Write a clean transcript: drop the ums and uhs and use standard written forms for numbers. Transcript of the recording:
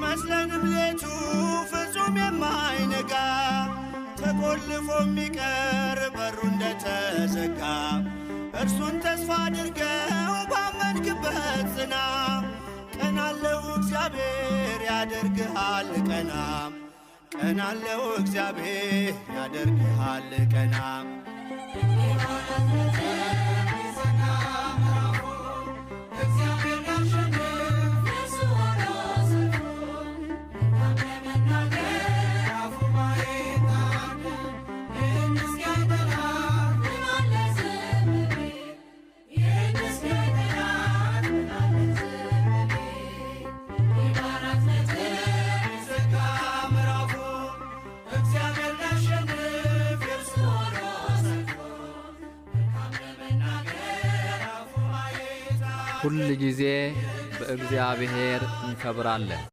ቢመስለንም ሌቱ ፍጹም የማይነጋ ተቆልፎ የሚቀር በሩ እንደተዘጋ እርሱን ተስፋ አድርገው ባመንክበት ጽና። ቀናለው እግዚአብሔር ያደርግሃል ቀና፣ ቀናለው እግዚአብሔር ያደርግሃል ቀና። ሁል ጊዜ በእግዚአብሔር እንከብራለን።